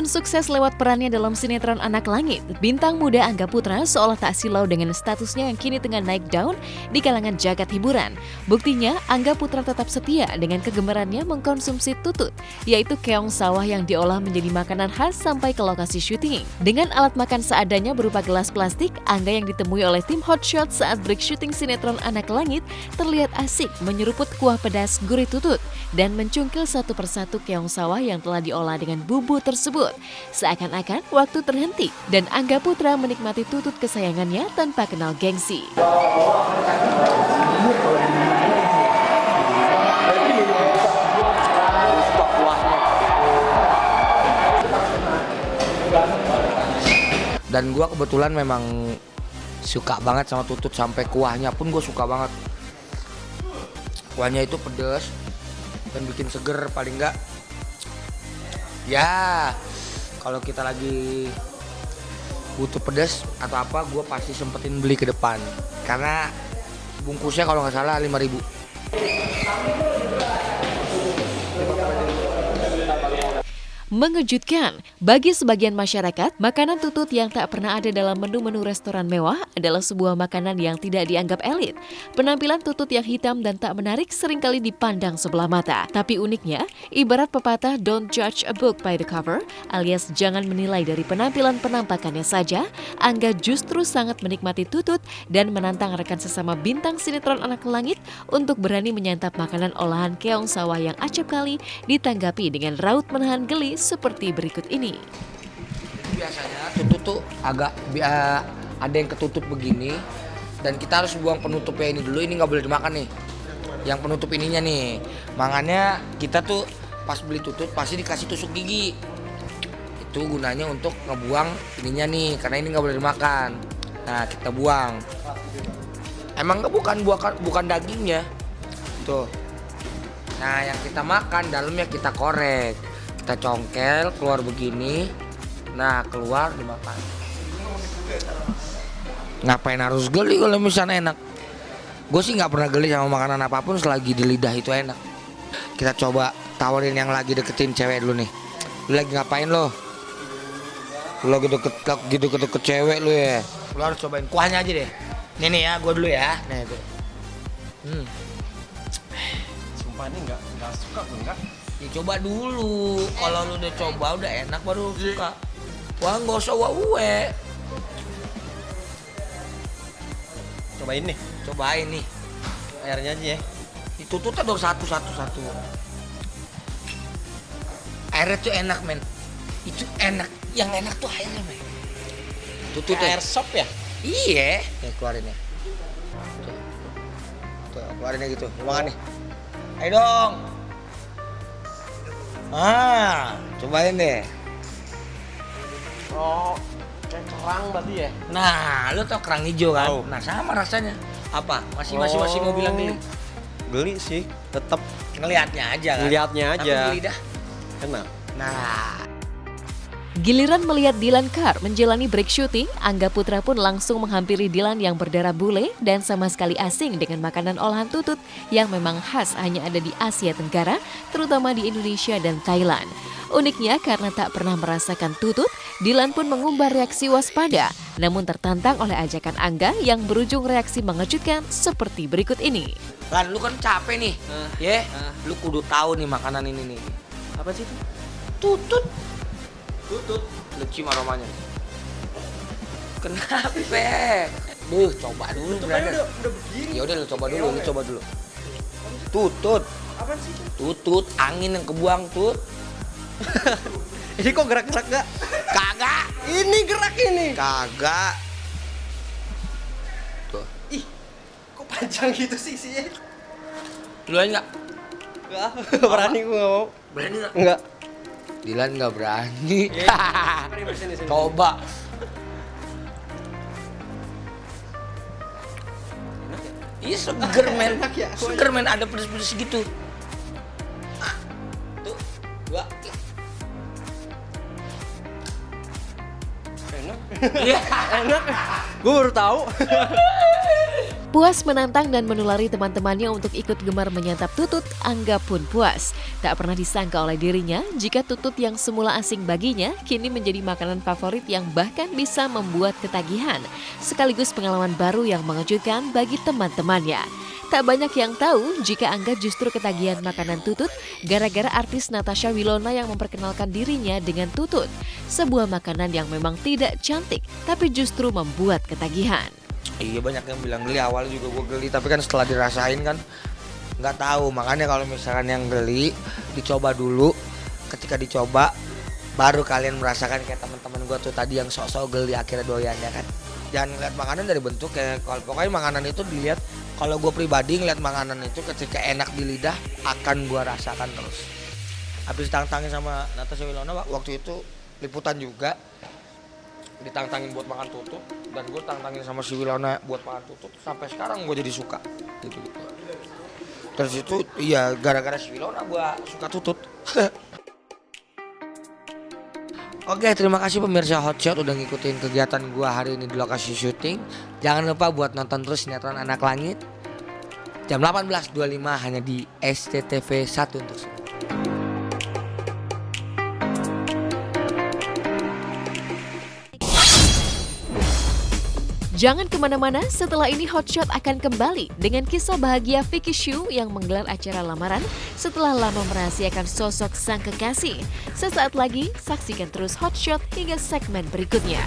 Dengan sukses lewat perannya dalam sinetron Anak Langit, bintang muda Angga Putra seolah tak silau dengan statusnya yang kini tengah naik daun di kalangan jagat hiburan. Buktinya, Angga Putra tetap setia dengan kegemarannya mengkonsumsi tutut, yaitu keong sawah yang diolah menjadi makanan khas sampai ke lokasi syuting. Dengan alat makan seadanya berupa gelas plastik, Angga yang ditemui oleh tim Hotshot saat break syuting sinetron Anak Langit terlihat asik menyeruput kuah pedas gurih tutut dan mencungkil satu persatu keong sawah yang telah diolah dengan bumbu tersebut. Seakan-akan waktu terhenti dan Angga Putra menikmati tutut kesayangannya tanpa kenal gengsi. Dan gue kebetulan memang suka banget sama tutut, sampai kuahnya pun gue suka banget. Kuahnya itu pedas dan bikin seger, paling enggak ya kalau kita lagi butuh pedas atau apa, gue pasti sempetin beli ke depan karena bungkusnya kalau nggak salah 5.000. Mengejutkan, bagi sebagian masyarakat, makanan tutut yang tak pernah ada dalam menu-menu restoran mewah adalah sebuah makanan yang tidak dianggap elit. Penampilan tutut yang hitam dan tak menarik seringkali dipandang sebelah mata. Tapi uniknya, ibarat pepatah "Don't judge a book by the cover", alias jangan menilai dari penampilan penampakannya saja, Angga justru sangat menikmati tutut dan menantang rekan sesama bintang sinetron Anak Langit untuk berani menyantap makanan olahan keong sawah yang acap kali ditanggapi dengan raut menahan geli seperti berikut ini. Biasanya tutut tuh agak ada yang ketutup begini dan kita harus buang penutupnya ini dulu, ini nggak boleh dimakan nih. Yang penutup ininya nih, makanya kita tuh pas beli tutut pasti dikasih tusuk gigi. Itu gunanya untuk ngebuang ininya nih, karena ini nggak boleh dimakan. Nah kita buang. Emang bukan dagingnya, tuh. Nah yang kita makan dalamnya kita korek. Kita congkel, keluar begini. Nah, keluar dimakan. Ngapain harus geli kalau misalnya enak? Gue sih nggak pernah geli sama makanan apapun selagi di lidah itu enak. Kita coba tawarin yang lagi deketin cewek dulu nih. Lu lagi ngapain lo? Lu lagi deket cewek lu ya? Lu harus cobain kuahnya aja deh. Nih ya, gue dulu ya. Nah itu. Sumpah ini nggak suka gue nggak. Ya coba dulu, kalau lu udah coba udah enak baru suka. Wah nggak usah uwe. Cobain nih, Cobain nih. airnya aja ya. Ditutupnya dong satu. Airnya tuh enak men. Itu enak, yang enak tuh airnya men. Tutupnya. Air sop ya? Iya. Nih keluarin ya. Tuh keluarinnya gitu, makan nih. Ayo dong. Cobain deh. Oh, kayak kerang berarti ya? Nah, lu tau kerang hijau kan? Tahu. Nah, sama rasanya. Apa? Masih mau bilang geli? Geli sih, tetap Ngelihatnya aja kan? ngeliatnya Tapi aja. geli dah. Enak. Nah, Giliran melihat Dylan Carr menjalani break syuting, Angga Putra pun langsung menghampiri Dylan yang berdarah bule dan sama sekali asing dengan makanan olahan tutut yang memang khas hanya ada di Asia Tenggara, terutama di Indonesia dan Thailand. Uniknya karena tak pernah merasakan tutut, Dylan pun mengumbar reaksi waspada, namun tertantang oleh ajakan Angga yang berujung reaksi mengejutkan seperti berikut ini. Lan lu kan capek nih, lu kudu tahu nih makanan ini nih. Apa sih itu? Tutut, Tutut. lu cium aromanya. Kenapa? Coba dulu. Itu kan udah begini. Ya udah lu coba dulu, Tutut, Apaan sih? tutut, angin yang kebuang tut. Ini kok gerak-gerak gak? Kagak, Ini gerak ini. kagak. Tuh, Ih, kok panjang gitu sih isinya? lu aja nggak? Enggak, berani gue gak mau. Berani nggak? Enggak. Dilan nggak berani. Sini. Coba. Iya seger men, Enak ya? seger men, ada pedes-pedes gitu. Tuh, 2. Enak. Iya. Enak. Gue baru tahu. Puas menantang dan menulari teman-temannya untuk ikut gemar menyantap tutut, Angga pun puas. Tak pernah disangka oleh dirinya jika tutut yang semula asing baginya kini menjadi makanan favorit yang bahkan bisa membuat ketagihan. Sekaligus pengalaman baru yang mengejutkan bagi teman-temannya. Tak banyak yang tahu jika Angga justru ketagihan makanan tutut gara-gara artis Natasha Wilona yang memperkenalkan dirinya dengan tutut. Sebuah makanan yang memang tidak cantik tapi justru membuat ketagihan. Iya, banyak yang bilang geli, awal juga gue geli, tapi kan setelah dirasain kan nggak tahu. Makanya kalau misalkan yang geli dicoba dulu, ketika dicoba baru kalian merasakan kayak teman-teman gue tuh tadi yang sok-sok geli akhirnya doyan ya kan. Jangan ngeliat makanan dari bentuk ya, kalau pokoknya makanan itu dilihat. Kalau gue pribadi ngeliat makanan itu ketika enak di lidah akan gue rasakan terus. Habis tantangin sama Natasha Wilona waktu itu liputan juga, ditantangin buat makan tutut, dan gue tantangin sama si Wilona buat makan tutut, sampai sekarang gue jadi suka gitu. Terus itu iya gara-gara si Wilona gue suka tutut. Oke, terima kasih pemirsa Hotshot udah ngikutin kegiatan gue hari ini di lokasi syuting. Jangan lupa buat nonton terus sinetron Anak Langit jam 18.25 hanya di SCTV 1 untuk semua. Jangan kemana-mana, setelah ini Hotshot akan kembali dengan kisah bahagia Vicky Shu yang menggelar acara lamaran setelah lama merahasiakan sosok sang kekasih. Sesaat lagi, saksikan terus Hotshot hingga segmen berikutnya.